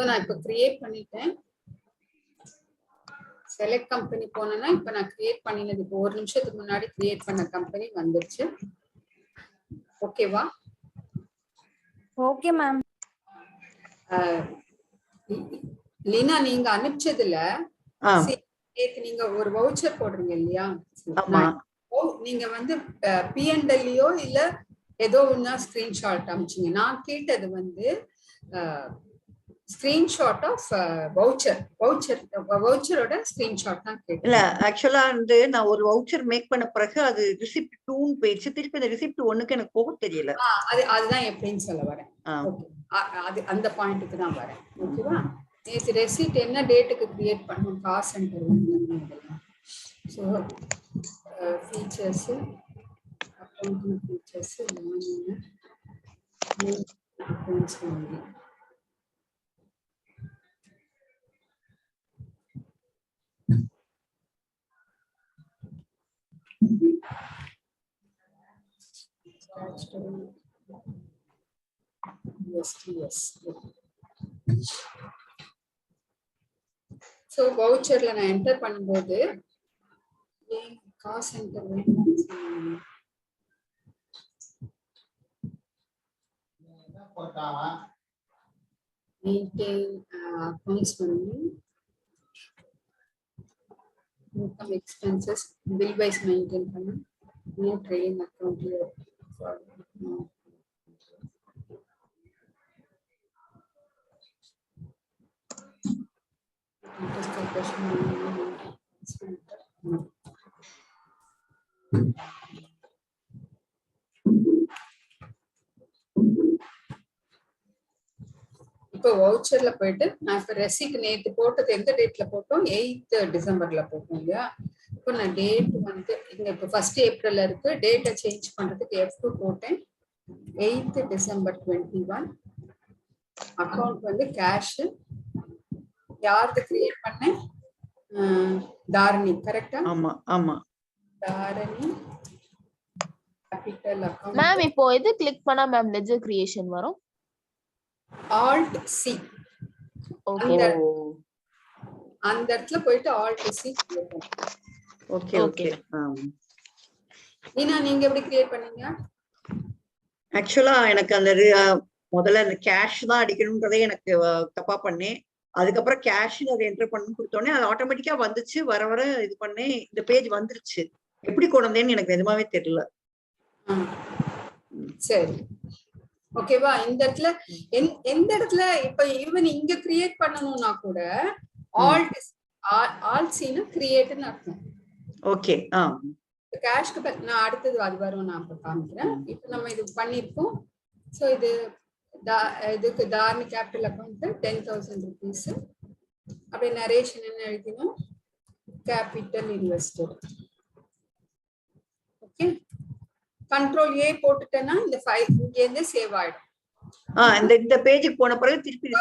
நான் இப்ப கிரியேட் பண்ணிட்டேன். செலக்ட் கம்பெனி போனேன்னா இப்ப நான் கிரியேட் பண்ணினது இப்போ 1 நிமிஷத்துக்கு முன்னாடி கிரியேட் பண்ண கம்பெனி வந்துருச்சு. ஓகேவா? Okay ma'am. லீனா நீங்க அனுப்பிச்சதுல நீங்க ஒரு வவுச்சர் போடுறீங்க இல்லையா? நீங்க வந்து P&L இல்ல ஏதோ ஒண்ணா ஸ்கிரீன்ஷாட் அனுப்பிச்சீங்க. நான் கேட்டது வந்து ஸ்கிரீன்ஷாட் ஆஃப் வவுச்சரோட ஸ்கிரீன்ஷாட் தான் கேட்டேன். இல்ல ஆக்சுவலா வந்து நான் ஒரு வவுச்சர் மேக் பண்ண பிறகு அது ரிசிப்ட் 2 போயிடுச்சு. திருப்பி அந்த ரிசிப்ட் 1க்கு எனக்கு போக தெரியல. அதுதான் எப்படின்னு சொல்ல வரேன். அது அந்த பாயிண்ட்டுக்கு தான் வரேன். ஓகேவா? நேற்று ரெசிப்ட் என்ன டேட்டுக்கு கிரியேட் பண்ணணும்? காசு centre so features accounting features accounts வந்து ஸோ வவுச்சர்ல நான் என்டர் பண்ணும்போது காசு என்டர் மெயின்டைன் அக்கௌண்ட்ஸ் பண்ணி income expenses bill wise maintain பண்ணி நியூ ட்ரெயின் அக்கௌண்ட் இப்போ வவுச்சர்ல போயிட்டு நான் இப்ப ரெசிப்ட் நேற்று போட்டது எந்த டேட்ல போட்டோம்? 8th டிசம்பர்ல போட்டோம் இல்லையா? இப்போ நான் டேட் வந்து இங்க இப்போ 1st ஏப்ரல்ல இருக்கு. டேட்டை சேஞ்ச் பண்றதுக்கு F2 போட்டேன். 8th December 21. அக்கௌண்ட் வந்து கேஷ். யாருக்கு கிரியேட் பண்ணேன்? தாரணி. கரெக்டா? ஆமா ஆமா. Dharani capital account. மேம் இப்போ எது கிளிக் பண்ணா மேம் லெட்ஜர் கிரியேஷன் வரும்? Alt C. ஓகே. அந்த இடத்துல போயிட்டு Alt C கிளிக் பண்ணுங்க. Okay okay. நீங்க எப்படி கிரியேட் பண்ணீங்க? ஆக்சுவலா எனக்கு அந்த முதல்ல அந்த கேஷ் தான் அடிக்கணும்ன்றதே எனக்கு தப்பா பண்ணேன். அதுக்கப்புறம் கேஷ் அதை என்டர் பண்ணு கொடுத்தோடனே அது ஆட்டோமேட்டிக்கா வந்துச்சு. வர வர இது பண்ணேன். இந்த பேஜ் வந்துருச்சு. எப்படி கொண்டு வந்தேன்னு எனக்கு நிஜமாவே தெரியல. சரி ஓகேவா? இந்த இடத்துல எந்த இடத்துல இப்ப ஈவன் இங்க கிரியேட் பண்ணணும்னா கூட ஆல்ட் சீனா கிரியேட்னு அர்த்தம். ஓகே. கேஷ்க்கு நான் அடுத்தது அது வரும், நான் இப்ப காமிக்கிறேன். இப்ப நம்ம இது பண்ணிருக்கோம். சோ இதுக்கு தாரணி கேபிட்டல் அக்கௌண்ட் 10,000 rupees. அப்படியே நரேஷன் என்ன எழுதினோம்? Capital investor. Okay, control A போட்டுட்டேன்னா இந்த ஃபைல் இங்க இருந்து சேவ் ஆயிடும். இந்த பேஜுக்கு போன பிறகு திருப்பி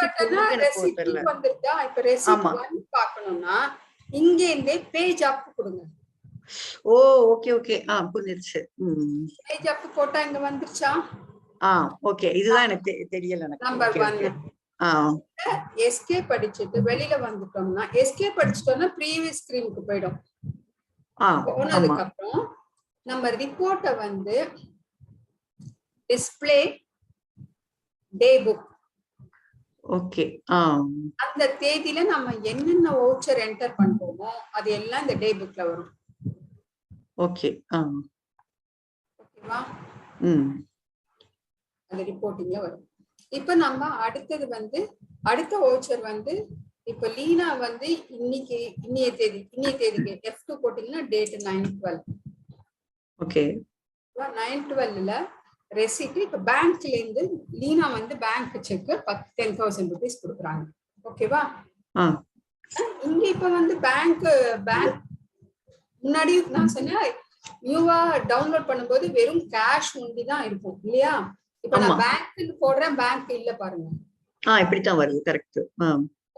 ரெசிப்ட் வந்துட்டா. இப்ப ரெசிப்ட் 1 பார்க்கணும்னா இங்க இருந்தே பேஜ் அப் கொடுங்க. ஓ ஓகே ஓகே. புரிஞ்சிருச்சு. பேஜ் அப் போட்டா இங்க வந்துருச்சா? ஓகே. இதுதான் எனக்கு தெரியல. நம்பர் 1 எஸ்கேப் அடிச்சிட்டு வெளியில வந்துட்டோம்னா, எஸ்கேப் அடிச்சிட்டோம்னா ப்ரீவியஸ் ஸ்கிரீனுக்கு போய்டும். போனதுக்கு அப்புறம் நம்ம ரிப்போர்ட்ட வந்து டிஸ்ப்ளே டே புக். ஓகே. அந்த தேதியில நம்ம என்னென்ன வவுச்சர் என்டர் பண்றோமோ அது எல்லாம் இந்த டே புக்ல வரும். ஓகே. ஓகேவா? அந்த ரிப்போர்ட்டிங்ல வரும். இப்ப நம்ம அடுத்தது வந்து அடுத்த வவுச்சர் வந்து இப்ப லீனா வந்து இன்னைய தேதிக்கு F2 போட்டீங்கன்னா டேட் 9/12. ஓகே. 9/12ல ரெசிப்ட் இப்ப பேங்க்ல இருந்து லீனா வந்து பேங்க் செக் 10,000 rupees கொடுக்குறாங்க. ஓகேவா? இங்க இப்ப வந்து பேங்க் முன்னாடி நான் சொன்னேன் நியூவா டவுன்லோட் பண்ணும்போது வெறும் கேஷ் ஒன்லி தான் இருக்கும் இல்லையா? இப்ப நான் பேங்க்ல போடுறேன், பேங்க் இல்ல பாருங்க. இப்படித்தான் வருது. கரெக்ட்.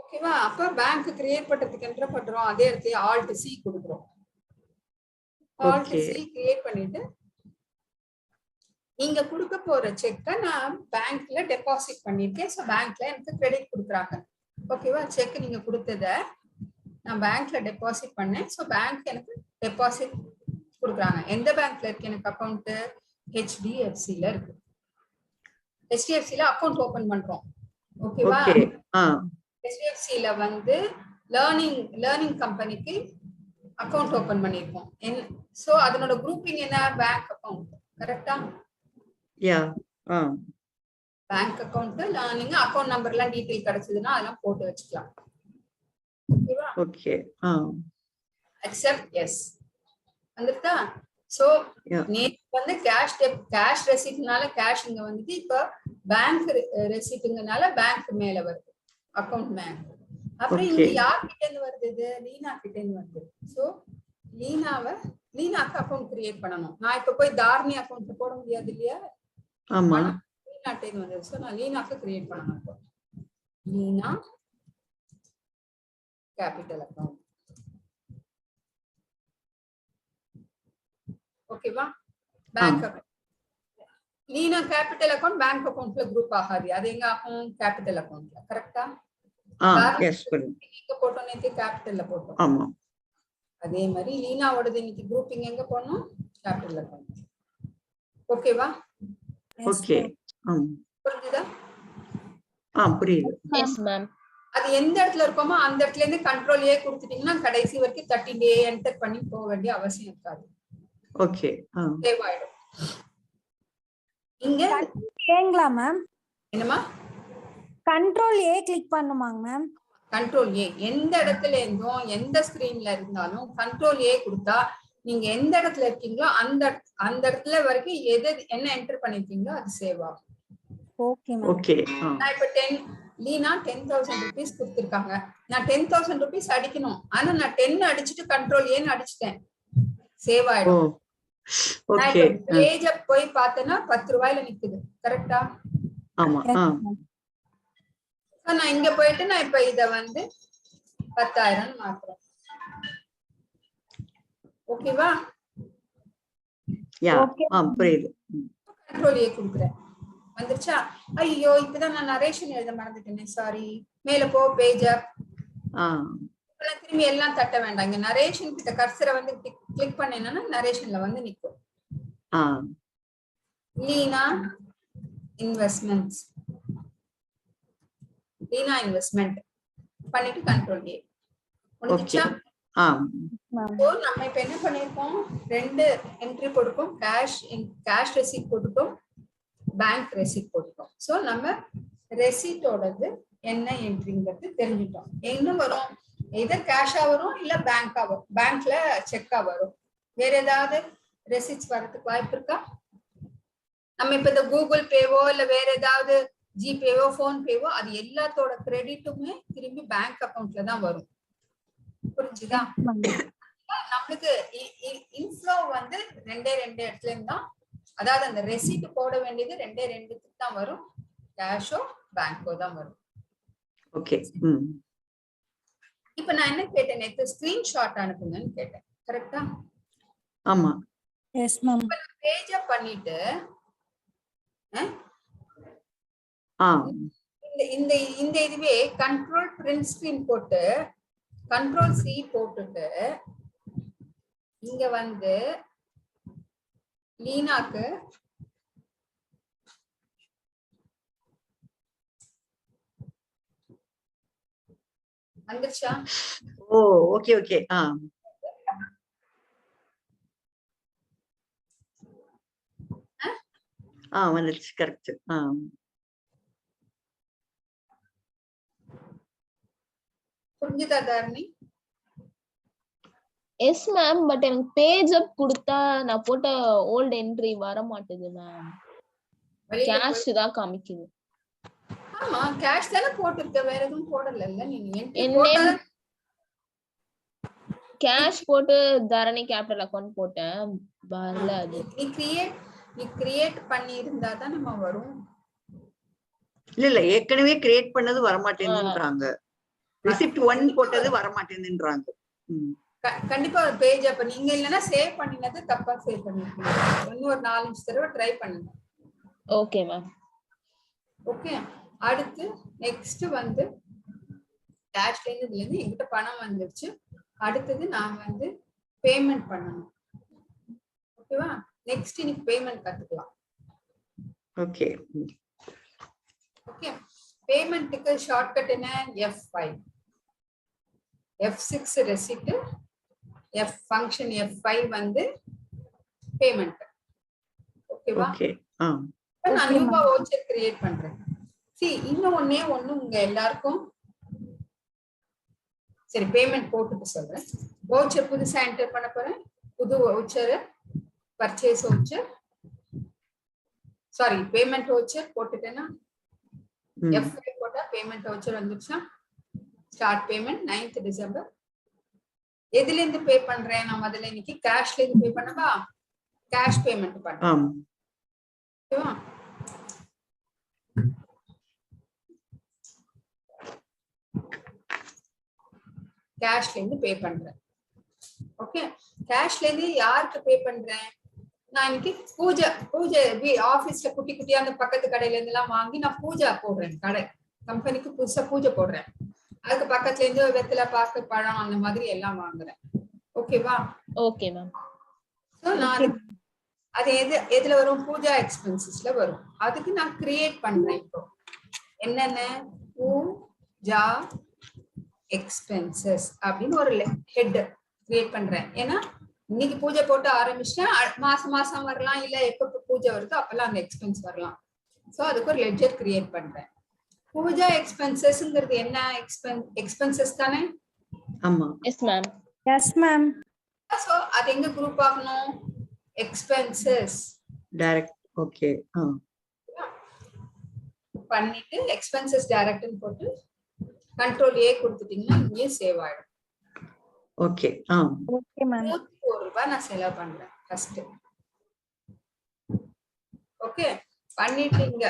ஓகேவா? அப்ப பேங்க் கிரியேட் பண்றதுக்கு என்ன பண்றோம்? அதே இடத்துல Alt C கொடுக்குறோம். Alt Okay. C கிரியேட் பண்ணிட்டு நீங்க கொடுக்க போற செக்கை நான் பேங்க்ல டெபாசிட் பண்ணிருக்கேன். ஸோ பேங்க்ல எனக்கு கிரெடிட் கொடுக்குறாங்க. ஓகேவா? செக் நீங்க கொடுத்தத நான் பேங்க்ல டெபாசிட் பண்ணேன். ஸோ பேங்க் எனக்கு டெபாசிட் கொடுக்குறாங்க. எந்த பேங்க்ல இருக்கு எனக்கு அக்கௌண்ட்? HDFC-ல இருக்கு. HDFC-ல அக்கௌண்ட் ஓபன் பண்றோம். ஓகேவா? Okay. HDFC-ல வந்து லேர்னிங் கம்பெனிக்கு அக்கௌண்ட் ஓபன் பண்ணிருக்கோம். சோ அதனோட குரூப்பிங் என்ன? Bank account. கரெக்ட்டா? Yeah. Bank account, learning, account நம்பர்லாம் டீடைல் கிடைச்சதுன்னா அதெல்லாம் போட்டு வச்சுக்கலாம். ஓகேவா? Okay. Accept yes. வந்துட்டா? சோ நேத்து வந்து கேஷ் ரெசிப்ட்னால கேஷ் இங்க வந்து இப்ப பேங்க் ரெசிப்ட்ங்கனால பேங்க் மேல வருது. அக்கௌண்ட் மேல. அப்புறம் இங்க யார் கிட்ட இருந்து வருது? இது லீனா கிட்ட இருந்து வருது. சோ லீனாக்கு அக்கௌண்ட் கிரியேட் பண்ணணும். நான் இப்ப போய் தாரணி அக்கௌண்ட் போட முடியாது இல்லையா? ஆமா. லீனா கிட்ட இருந்து வருது. சோ நான் லீனாக்கு கிரியேட் பண்ணணும். Leena capital account. ஓகேவா? Bank account. Leena capital account bank அக்கௌண்ட்ல குரூப் ஆகாது. அது எங்க ஆகும்? கேபிட்டல் அக்கௌண்ட்ல. கரெக்ட்டா? எஸ் இங்க போட்டோம், நேத்து கேபிட்டல்ல போட்டோம். ஆமா. அதே மாதிரி லீனாவோடது இன்னைக்கு குரூப்பிங் எங்க போடணும்? Capital account. ஓகேவா? ஓகே. புரியுதா? புரியுது. Yes ma'am. அது எந்த இடத்துல இருக்கோமோ அந்த இடத்துல இருந்து கண்ட்ரோல் ஏ கொடுத்துட்டீங்கன்னா கடைசி வரைக்கும் 13 என்டர் பண்ணி போக வேண்டிய அவசியம் இருக்காது. ஓகே. சேவ் ஆயிடும். இங்க ஏங்களா மேம்? என்னமா? கண்ட்ரோல் ஏ கிளிக் பண்ணுமாங்க மேம்? கண்ட்ரோல் ஏ எந்த இடத்துல இருந்தோம் எந்த ஸ்கிரீன்ல இருந்தாலும் கண்ட்ரோல் ஏ கொடுத்தா நீங்க எந்த இடத்துல இருக்கீங்களோ அந்த இடத்துல வரைக்கும் என்ன என்டர் பண்ணிருக்கீங்களோ அது சேவ் ஆகும். Okay ma'am. ஓகே. நான் இப்ப லீனா 10,000 rupees கொடுத்திருக்காங்க. நான் 10,000 rupees அடிக்கணும். ஆனா நான் 10 அடிச்சுட்டு கண்ட்ரோல் ஏன்னு அடிச்சிட்டேன். சேவ் ஆயிடும். ஓகே. பேஜ் போய் பார்த்தேன்னா 10 ரூபாயில நிக்குது. கரெக்டா? ஆமா. நான் இங்க போயிட்டு நான் இப்ப இத வந்து 10,000 மாத்துறேன். ஓகேவா? புரியுது. கண்ட்ரோல் ஏ கொடுக்குறேன். வந்துருச்சா? ஐயோ இப்பதான் நான் நரேஷன் எழுத மறந்துட்டேனே, சாரி. மேல போ பேஜ் அப். திரும்பி எல்லாம் தட்ட வேண்டாம். இங்க நரேஷன் கிட்ட கர்சரை வந்து கிளிக் பண்ணேன்னா நரேஷன்ல வந்து நிக்கும். லீனா இன்வெஸ்ட்மெண்ட்ஸ். லீனா இன்வெஸ்ட்மெண்ட் பண்ணிட்டு கண்ட்ரோல் ஏ. முடிஞ்சுச்சா? நம்ம இப்ப என்ன பண்ணிருக்கோம்? 2 என்ட்ரி போட்டுக்கோம். கேஷ் ரெசிப்ட் போட்டுட்டோம், பேங்க் ரெசிப்ட் போட்டுட்டோம். சோ நம்ம ரெசிப்டோடது என்ன என்ட்ரிங்கிறது தெரிஞ்சுட்டோம். என்ன வரும்? எதர் கேஷா வரும் இல்ல பேங்கா வரும். பேங்க்ல செக்கா வரும். வேற ஏதாவது ரெசிப்ட்ஸ் வரதுக்கு வாய்ப்பு இருக்கா? நம்ம இப்ப இந்த கூகுள் பேவோ இல்ல வேற ஏதாவது ஜிபேவோ போன் பேவோ அது எல்லாத்தோட கிரெடிட்டுமே திரும்பி பேங்க் அக்கவுண்ட்ல தான் வரும். புரிஞ்சுதா? நம்மளுக்கு இன்ஃப்ளோ வந்து 2 இடத்துல இருந்தா, அதாவது அந்த ரெசிப்ட் போட வேண்டியது 2 தான் வரும். கேஷோ பேங்கோ தான் வரும். ஓகே. இப்ப நான் என்ன கேட்டேன்? நேத்து ஸ்கிரீன்ஷாட் அனுப்புங்கன்னு கேட்டேன். கரெக்டா? ஆமா. Yes ma'am. பேஜ் அப் பண்ணிட்டு இந்த இதுவே கண்ட்ரோல் பிரிண்ட் ஸ்கிரீன் போட்டு கண்ட்ரோல் சி போட்டுட்டு இங்க வந்து லீனாக்கு வந்துருச்சா? Okay okay. வந்துருச்சு. கரெக்ட். புரிஞ்சுதா தாரணி? Yes ma'am. பட் எனக்கு பேஜ் அப் கொடுத்தா நான் போட்ட ஓல்ட் என்ட்ரி வர மாட்டேங்குது மேம். கேஷ் தான் காமிக்குது. ஆமா, கேஷ் தான போட்டுருக்க, வேற எதுவும் போடல இல்ல நீங்க. என்ட்ரி கேஷ் போட்டு தரணி கேபிட்டல் அக்கவுண்ட் போட்டேன், வரல. அது நீ கிரியேட் பண்ணி இருந்தா தான் நம்ம வரும். இல்ல ஏற்கனவே கிரியேட் பண்ணது வர மாட்டேங்குதுன்றாங்க. ரிசிப்ட் 1 போட்டது வர மாட்டேங்குதுன்றாங்க. கண்டிப்பா ஒரு பேஜ் அப்ப நீங்க இல்லனா சேவ் பண்ணினது தப்பா சேவ் பண்ணிருக்கீங்க. இன்னும் ஒரு 4-5 தடவை ட்ரை பண்ணுங்க. Okay ma'am. ஓகே, அடுத்து நெக்ஸ்ட் வந்து கேஷ்ல இருந்து என்கிட்ட பணம் வந்துருச்சு. அடுத்தது நான் வந்து பேமெண்ட் பண்ணணும். ஓகேவா? நெக்ஸ்ட் இன்னைக்கு பேமெண்ட் கத்துக்கலாம். ஓகே ஓகே, பேமெண்ட்டுக்கு ஷார்ட்கட் என்ன? F5, F6 receipt, F function F5 வந்து பேமெண்ட். ஓகேவா? ஓகே நான் நியூவா வவுச்சர் கிரியேட் பண்றேன். இன்னும் ஒண்ணு உங்க எல்லாருக்கும் சரி பேமெண்ட் போட்டுட்டு சொல்றேன். வவுச்சர் புதுசா என்டர் பண்ண போறேன். புது voucher purchase voucher sorry payment voucher போட்டுட்டேன்னா F5 போட்டா பேமெண்ட் வவுச்சர் வந்துருச்சா? Start payment 9th December. எதுல இருந்து பே பண்றேன்? நான் முதல்ல இன்னைக்கு கேஷ்ல இருந்து பே பண்ணவா? கேஷ் பேமெண்ட் பண்றேன். ஓகேவா? கேஷ்ல இருந்து பே பண்றேன். ஓகே, கேஷ்ல இருந்து யாருக்கு பே பண்றேன்? நான் இன்னைக்கு பூஜை ஆபீஸ்ல குட்டி குட்டியா அந்த பக்கத்து கடையில இருந்து எல்லாம் வாங்கி நான் பூஜை போடுறேன். கடை கம்பெனிக்கு புதுசா பூஜை போடுறேன். அதுக்கு பக்கத்துல இருந்து வெத்தலை, பாக்கு, பழம் அந்த மாதிரி எல்லாம் வாங்குறேன். ஓகேவா? Okay ma'am. சோ நான் அது எதுல வரும்? பூஜா எக்ஸ்பென்சஸ்ல வரும். அதுக்கு நான் கிரியேட் பண்றேன். இப்போ என்னென்ன? பூஜா எக்ஸ்பென்சஸ் அப்படின்னு ஒரு ஹெட் கிரியேட் பண்றேன். ஏன்னா இன்னைக்கு பூஜை போட்டு ஆரம்பிச்சேன், மாசம் மாசம் வரலாம், இல்ல எப்ப பூஜை வருதோ அப்பெல்லாம் அந்த எக்ஸ்பென்ஸ் வரலாம். சோ அதுக்கு ஒரு லெட்ஜர் கிரியேட் பண்றேன். பூஜா எக்ஸ்பென்சஸ்ங்கிறது என்ன? எக்ஸ்பென்சஸ் தானே? ஆமா. Yes ma'am. Yes ma'am. So அது எங்க குரூப் ஆகணும்? Expenses direct. ஓகே பண்ணிட்டு எக்ஸ்பென்சஸ் டைரக்ட்னு போட்டு கண்ட்ரோல் A கொடுத்துட்டீங்கன்னா இங்கே சேவ் ஆயிடும். Okay okay ma'am. 101 ரூபாய் நான் செலவு பண்றேன் ஃபர்ஸ்ட். ஓகே, பண்ணிட்டீங்க.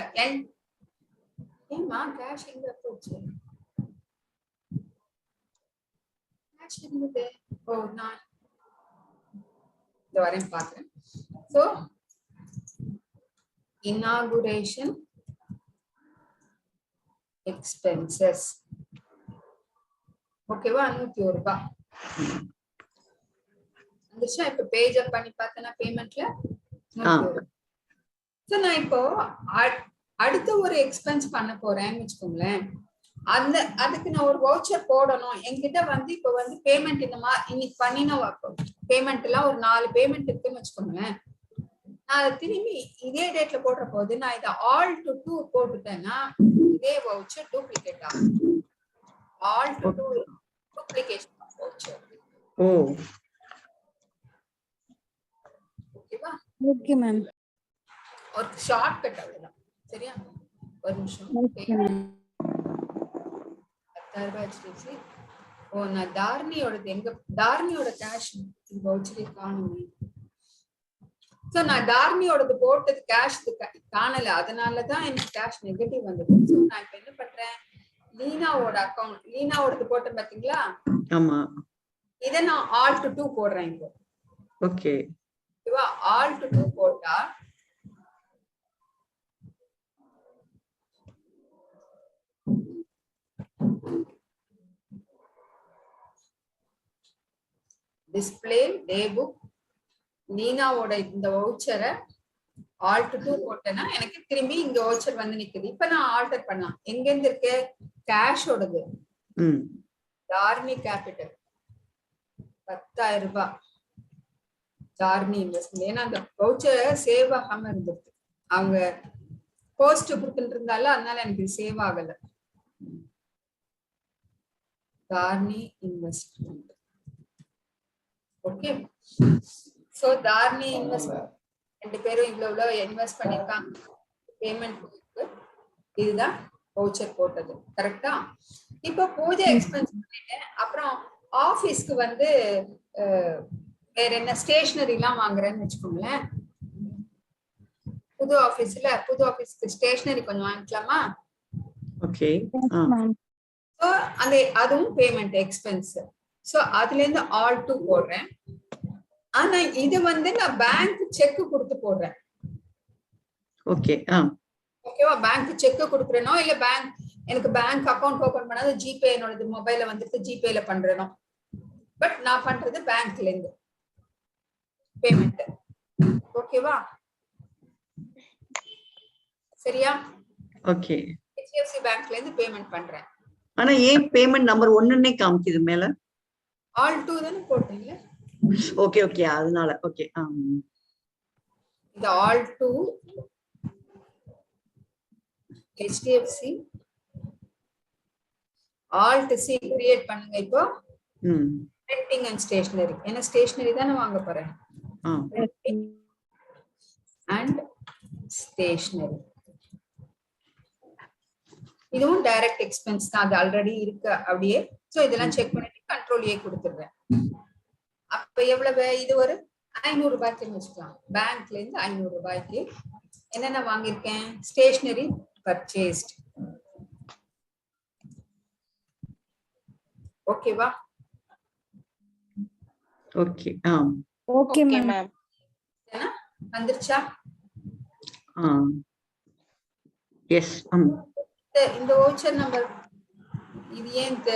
ஏமா கேஷ் எங்க போச்சு? கேஷ் இருந்தது. ஓ, நான் இந்த வரையும் பாக்குறேன். சோ inauguration expenses ஓகேவா? 101 ரூபாய் வந்துச்சா? இப்ப பேஜ் அப் பண்ணி பார்த்தேன்னா பேமெண்ட்ல நான் இப்போ அடுத்த ஒரு எக்ஸ்பென்ஸ் பண்ண போறேன்னு வச்சுக்கோங்களேன். அதுக்கு நான் ஒரு வவுச்சர் போடணும். என்கிட்ட வந்து இப்ப வந்து பேமெண்ட் இன்னைக்கு பண்ணின பேமெண்ட் எல்லாம் ஒரு 4 பேமெண்ட் இருக்குன்னு வச்சுக்கோங்களேன். நான் அதை திரும்பி இதே டேட்ல போடுற போது நான் இதை all to 2 போட்டுட்டேன்னா இதே வவுச்சர் டூப்ளிகேட் ஆகும். all to 2 duplication of voucher. ஓகேவா? Okay ma'am. ஒரு ஷார்ட்கட் அவ்வளவுதான். சரியா? ஒரு நிமிஷம். 10,000 ரூபாய் HDFC. நான் தார்னியோடது எங்க? தார்னியோட கேஷ் வவுச்சரே காணுமே. சோ நான் தார்னியோடது போட்டது கேஷ் காணல, அதனாலதான் எனக்கு கேஷ் நெகட்டிவ் வந்தது. சோ நான் இப்ப என்ன பண்றேன்? லீனாவோட அக்கவுண்ட், லீனாவோடது போட்டேன் பாத்தீங்களா? ஆமா. இத நான் all to 2 போடுறேன் இப்போ. ஓகே, ஓகேவா? all to 2 போட்டா டிஸ்ப்ளே டே புக் லீனாவோட இந்த வவுச்சரை all to 2 போட்டேன்னா எனக்கு திரும்பி இங்க வவுச்சர் வந்து நிக்குது. இப்ப நான் ஆல்டர் பண்ணலாம். எங்க இருந்து இருக்கு? கேஷோடது தார்னி கேபிட்டல் 10,000 ரூபாய் தார்னி இன்வெஸ்ட்மெண்ட். ஏன்னா அந்த வவுச்சர் சேவ் ஆகாம இருந்திருக்கு. அவங்க போஸ்ட் கொடுத்துட்டு இருந்தாலும் அதனால எனக்கு சேவ் ஆகல. Tharni investment. Okay, so Tharni investment 2 பேரும் இவ்வளவு இன்வெஸ்ட் பண்ணிருக்காங்க. பேமெண்ட் இதுதான் வவுச்சர் போட்டது. கரெக்டா? இப்போ பூஜை எக்ஸ்பென்ஸ் பண்ணிட்டேன். அப்புறம் ஆபீஸ்க்கு வந்து வேற என்ன ஸ்டேஷனரி எல்லாம் வாங்குறேன்னு வச்சுக்கோங்களேன். புது ஆபீஸ்க்கு ஸ்டேஷனரி கொஞ்சம் வாங்கிக்கலாமா? ஓகே. ஸோ அந்த அதுவும் பேமெண்ட் எக்ஸ்பென்ஸ். ஸோ அதுல இருந்து ஆல் டு போடுறேன். ஆனா இது வந்து நான் பேங்க் செக் கொடுத்து போடுறேன். ஓகே. ஓகேவா? பேங்க் செக் கொடுக்குறேனோ இல்ல எனக்கு பேங்க் அக்கௌண்ட் ஓபன் பண்ணாத ஜிபே என்னோட மொபைல்ல வந்துட்டு ஜிபேல பண்றேனோ, பட் நான் பண்றது பேங்க்ல இருந்து பேமெண்ட். ஓகேவா? சரியா? ஓகே. HDFC பேங்க்ல இருந்து பேமெண்ட் பண்றேன். ஆனா ஏன் பேமெண்ட் நம்பர் 1ன்னே காமிக்குது மேல? ஆல் 2 தான போட்டீங்க. ஓகே ஓகே, அதனால. ஓகே. இந்த all 2 HDFC Alt C create பண்ணுங்க. இப்போ பிரிண்டிங் அண்ட் ஸ்டேஷனரி, ஏன்னா ஸ்டேஷனரி தானே வாங்க போறேன். அண்ட் ஸ்டேஷனரி இதுவும் டைரக்ட் எக்ஸ்பென்ஸ் தான், அது ஆல்ரெடி இருக்கு அப்படியே. சோ இதெல்லாம் செக் பண்ணிட்டு கண்ட்ரோல் ஏ கொடுத்துடுறேன். அப்ப எவ்வளவு? இது ஒரு 500 ரூபாய்க்கு வச்சுக்கலாம். பேங்க்ல இருந்து 500 ரூபாய்க்கு என்னென்ன வாங்கியிருக்கேன்? Stationery purchased. ஓகேவா? ஓகே. Okay ma'am. வந்துருச்சா? எஸ். இந்த வவுச்சர் நம்பர் இது ஏன் இந்த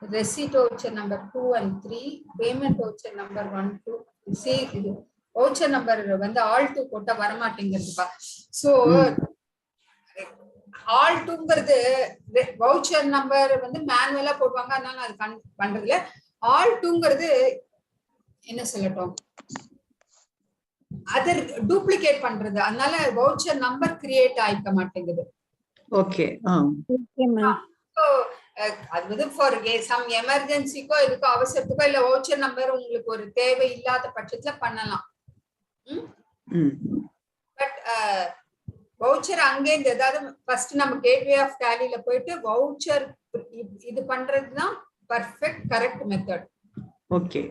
receipt voucher number 2 and 3, payment voucher number 1 2 C இது வவுச்சர் நம்பர் வந்து ஆல் 2 போட்டா வர மாட்டேங்குதுப்பா. சோ ஆல் 2ங்கிறது வவுச்சர் நம்பர் வந்து மேனுவலா போடுவாங்க, அதனால அது பண்றது இல்ல. ஆல் 2ங்கிறது என்ன சொல்லட்டும், அது டூப்ளிகேட் பண்றது, அதனால வவுச்சர் நம்பர் கிரியேட் ஆயிக்க மாட்டேங்குது. ஓகே. Okay ma'am. அது வந்து ஃபார் சம் எமர்ஜென்சிக்கோ இதுக்கோ அவசரத்துக்கோ இல்ல வவுச்சர் நம்பர் உங்களுக்கு ஒரு தேவை இல்லாத பட்சத்துல பண்ணலாம். பட் வவுச்சர் அங்கேருந்து ஏதாவது ஃபர்ஸ்ட் நம்ம கேட்வே ஆஃப் டேலில போயிட்டு வவுச்சர் இது பண்றதுதான் perfect correct method. Okay.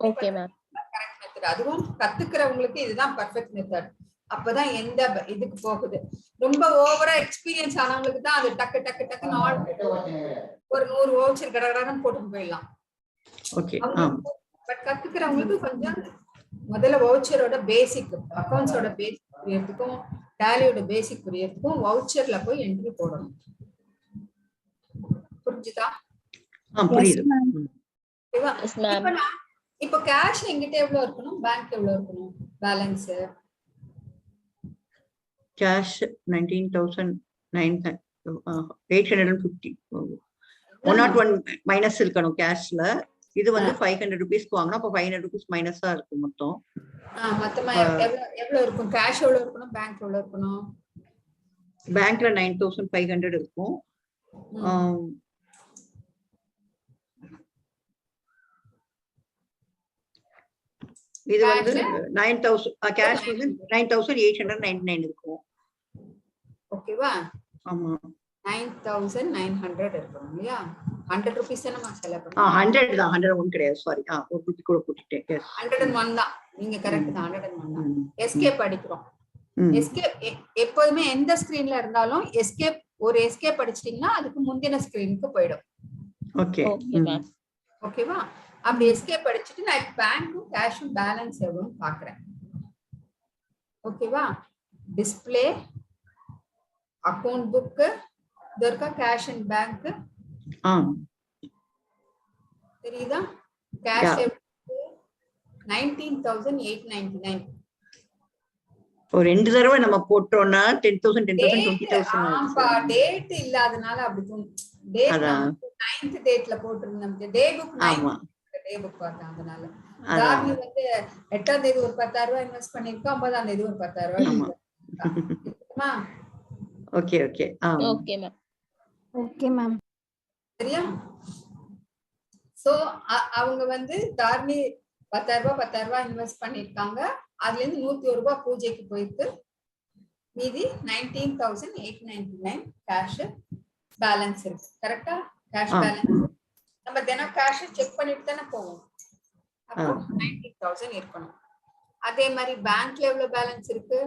Okay ma'am. Correct method. அதுவும் கத்துக்கிறவங்களுக்கு இதுதான் பர்ஃபெக்ட் மெத்தட். அப்பதான் எந்த இதுக்கு போகுது. ரொம்ப ஓவரா எக்ஸ்பீரியன்ஸ் ஆனவங்களுக்கு தான் அது டக்கு டக்கு டக்குன்னு ஒரு 100 வவுச்சர் கடகடன்னு போட்டு போயிடலாம். ஓகே. பட் கத்துக்கிறவங்களுக்கு கொஞ்சம் முதல்ல வவுச்சரோட பேசிக், அக்கவுண்ட்ஸோட பேசிக் புரியறதுக்கும் டேலியோட பேசிக் புரியறதுக்கும் வவுச்சர்ல போய் என்ட்ரி போடணும். புரிஞ்சுதா? புரியுது. இப்போ கேஷ் எங்கிட்ட எவ்வளவு இருக்கணும்? பேங்க் எவ்வளவு இருக்கணும்? Balance cash 19,850. 101 மைனஸ் இருக்கணும் கேஷ்ல. இது வந்து 500 rupees வாங்கினா அப்ப 500 rupees மைனஸா இருக்கும் மொத்தம். மொத்தமா எவ்வளவு இருக்கும்? கேஷ் எவ்வளவு இருக்கணும்? பேங்க் எவ்வளவு இருக்கணும்? பேங்க்ல 9,500 இருக்கும். இது வந்து 9,000 கேஷ் வந்து 9,899 இருக்கும். ஓகேவா? ஆமா. 9,900 இருக்கணும் இல்லையா? 100 rupees நம்ம செலவு பண்ணோம். 100 தான், 101 கிடையாது. சாரி. ஒரு குட்டி கூட போட்டுட்டேன். எஸ். 101 தான். நீங்க கரெக்ட் தான். 101 தான். எஸ்கேப் அடிக்கிறோம். எஸ்கேப் எப்போதுமே எந்த ஸ்கிரீன்ல இருந்தாலும் எஸ்கேப் ஒரு எஸ்கேப் அடிச்சிட்டீங்கன்னா அதுக்கு முந்தின ஸ்கிரீனுக்கு போய்டும். ஓகே. ஓகேவா? அப்படி எஸ்கேப் அடிச்சிட்டு நான் பேங்க்கும் கேஷும் பேலன்ஸ் எவ்வளவுன்னு பாக்குறேன். ஓகேவா? டிஸ்ப்ளே அக்கவுண்ட் புக் இதற்கா கேஷ் அண்ட் பேங்க் தெரியுதா? கேஷ் 19,899. ஒரு ரெண்டு தடவை நம்ம போட்டோம்னா 10,000 10,000 20,000. ஆமா, டேட் இல்லாதனால அப்படி டேட் 9th டேட்ல போட்டுருந்தோம். Day book 9th day book பார்த்தேன். அதனால தாரணி வந்து 8ஆம் தேதி ஒரு 10,000 ரூபாய் இன்வெஸ்ட் பண்ணிருக்கோம். 9ஆம் தேதி ஒரு 10,000 ரூபாய். Okay okay. Okay ma'am. Okay ma'am. சரியா? சோ அவங்க வந்து தாரணி 10,000 ரூபாய் இன்வெஸ்ட் பண்ணிருக்காங்க. அதுல இருந்து 101 ரூபாய் பூஜைக்கு போயிட்டு மீதி 19,899 கேஷ் பேலன்ஸ் இருக்கு. கரெக்டா? கேஷ் பேலன்ஸ் நம்ம தினம் கேஷ் செக் பண்ணிட்டு தானே போவோம். அப்போ 90,000 இருக்கணும். அதே மாதிரி பேங்க்ல எவ்வளவு பேலன்ஸ் இருக்கு?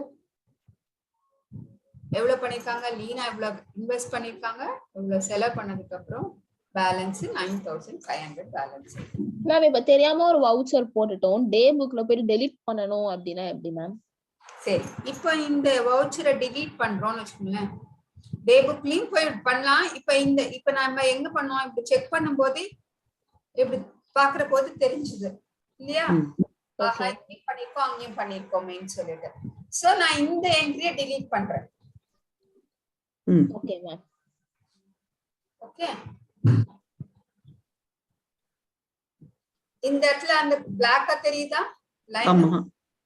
எவ்வளவு பண்ணிருக்காங்க, லீனா எவ்வளவு இன்வெஸ்ட் பண்ணிருக்காங்க, எவ்வளவு செலவு பண்ணதுக்கு அப்புறம் பேலன்ஸ் 9500 பேலன்ஸ். மேம் இப்ப தெரியாம ஒரு வவுச்சர் போட்டுட்டோம், டே புக்ல போய் டெலீட் பண்ணனும் அப்படின்னா எப்படி மேம்? சரி, இப்போ இந்த வவுச்சரை delete பண்றோம்னு வச்சுக்கோங்களேன், டே புக்லயும் போய் பண்ணலாம். இப்ப நம்ம எங்க பண்ணோம், இப்படி செக் பண்ணும்போது இப்படி பாக்குற போது தெரிஞ்சுது இல்லையா, இங்கேயும் பண்ணிருக்கோம் அங்கேயும் பண்ணிருக்கோமேன்னு சொல்லிட்டு. சோ நான் இந்த என்ட்ரியை delete பண்றேன். Okay ma'am. ஓகே, இந்த இடத்துல அந்த பிளாக்கா தெரியுதா லைன்? ஆமா.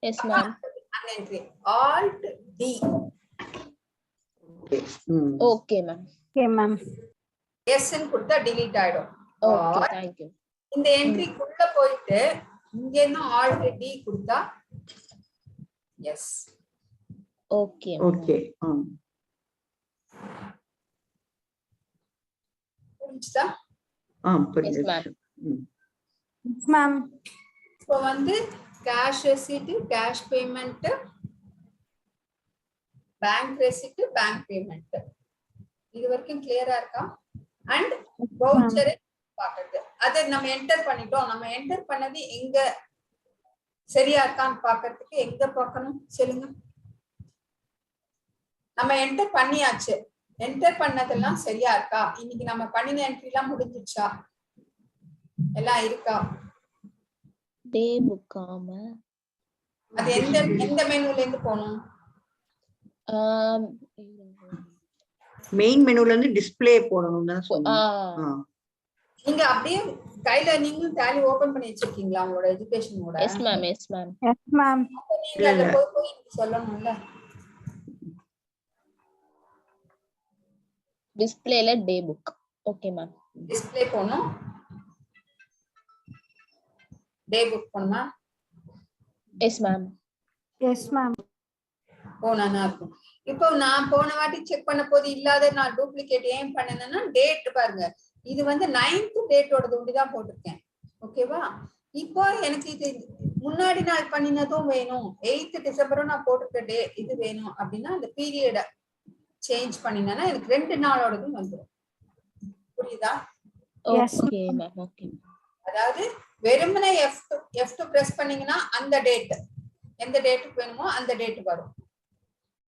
Yes ma'am. அந்த entry Alt D. Okay ma'am. Okay ma'am. Yes ன்னு கொடுத்தா delete ஆயிடும். Okay, thank you. இந்த என்ட்ரிக்குள்ள போயிட்டு இங்க இருந்து Alt D கொடுத்தா எஸ். Okay okay. புரிஞ்சுதா? புரியுது. மேம். இப்போ வந்து cash receipt, cash payment, bank receipt, bank payment, இது வரைக்கும் கிளியரா இருக்கா? அண்ட் வவுச்சர் பாக்குறது, அதை நம்ம என்டர் பண்ணிட்டோம். நம்ம என்டர் பண்ணது எங்க சரியா இருக்கான்னு பாக்குறதுக்கு எங்க பார்க்கணும் சொல்லுங்க. நம்ம என்டர் பண்ணியாச்சு, என்டர் பண்ணதெல்லாம் சரியா இருக்கா, இன்னைக்கு நம்ம பண்ணின என்ட்ரி எல்லாம் முடிஞ்சிச்சா, எல்லாம் இருக்கா? டே புக்காம அது எந்த மெனுல இருந்து போணும்? மெயின் மெனுல இருந்து டிஸ்ப்ளே போடணும் தான் சொன்னீங்க. நீங்க அப்படியே கையில நீங்களும் டேலி ஓபன் பண்ணி வச்சிருக்கீங்களா உங்களோட எஜுகேஷனோட? Yes ma'am, yes ma'am. Yes ma'am. நீங்க அத போய் சொல்லணும்ல. டிஸ்ப்ளேல day book. Okay ma'am. Display போணும், டே புக் பண்ணா எஸ் மேம். Yes ma'am. போனா இருக்கும். இப்போ நான் போன வாட்டி செக் பண்ண போது இல்லாத நான் டூப்ளிகேட் ஏன் பண்ணேன்னா, டேட் பாருங்க, இது வந்து 9th டேட்டோட தான் போட்டிருக்கேன். ஓகேவா? இப்போ எனக்கு இது முன்னாடி நாள் பண்ணினதும் வேணும், 8th டிசம்பரும் நான் போட்டிருக்க டே இது வேணும் அப்படின்னா அந்த பீரியட சேஞ்ச் பண்ணினா எனக்கு 2 நாளோடதும் வந்துடும். புரியுதா? Okay ma'am. ஓகே. அதாவது வெறுமனே F2 பிரஸ் பண்ணீங்கன்னா அந்த டேட் எந்த டேட்டுக்கு வேணுமோ அந்த டேட் வரும்.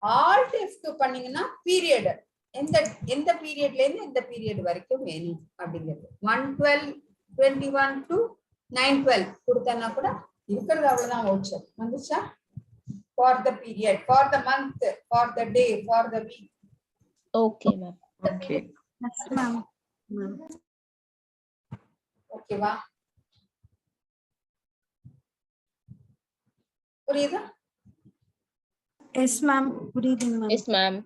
Alt F2 பண்ணீங்கன்னா பீரியட் எந்த பீரியட்ல இருந்து எந்த பீரியட் வரைக்கும் வேணும் அப்படிங்கிறது 1/12/21 to 9/12 கொடுத்தனா கூட இருக்கிறது அவ்வளவுதான் வவுச்சர் வந்துச்சா? for the period, for the month, for the day, for the week. Okay ma'am. Okay. Yes ma'am. ஓகேவா? புரியுதா? Yes ma'am. புரியுதுங்க மேம். Yes ma'am.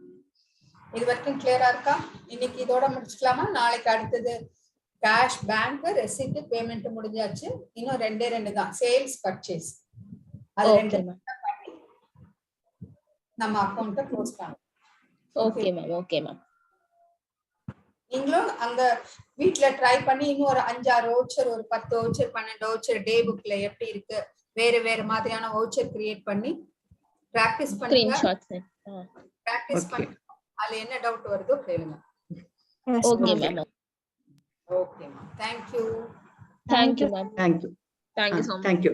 இது வரைக்கும் கிளியரா இருக்கா? இன்னைக்கு இதோட முடிச்சுக்கலாமா? நாளைக்கு அடுத்தது கேஷ், பேங்க், ரெசிப்ட், பேமெண்ட் முடிஞ்சாச்சு. இன்னும் 2 தான், சேல்ஸ், பர்ச்சேஸ். அது 2 பண்ணி நம்ம அக்கவுண்ட்டை க்ளோஸ் பண்ணலாம். Okay ma'am. Okay ma'am. நீங்களும் அங்க வீட்ல ட்ரை பண்ணி இன்னும் ஒரு 5-6 வவுச்சர், ஒரு 10 வவுச்சர், 12 வவுச்சர் டே புக்ல எப்படி இருக்கு, வேற மாதிரியான வவுச்சர் கிரியேட் பண்ணி பிராக்டிஸ் பண்ணுங்க. ஸ்கிரீன்ஷாட்ஸ் பிராக்டிஸ் பண்ணி அதுல என்ன டவுட் வருதோ கேளுங்க. Okay ma'am. Okay ma'am. Thank you. Thank you ma'am. Thank you. Thank you so much. Thank you.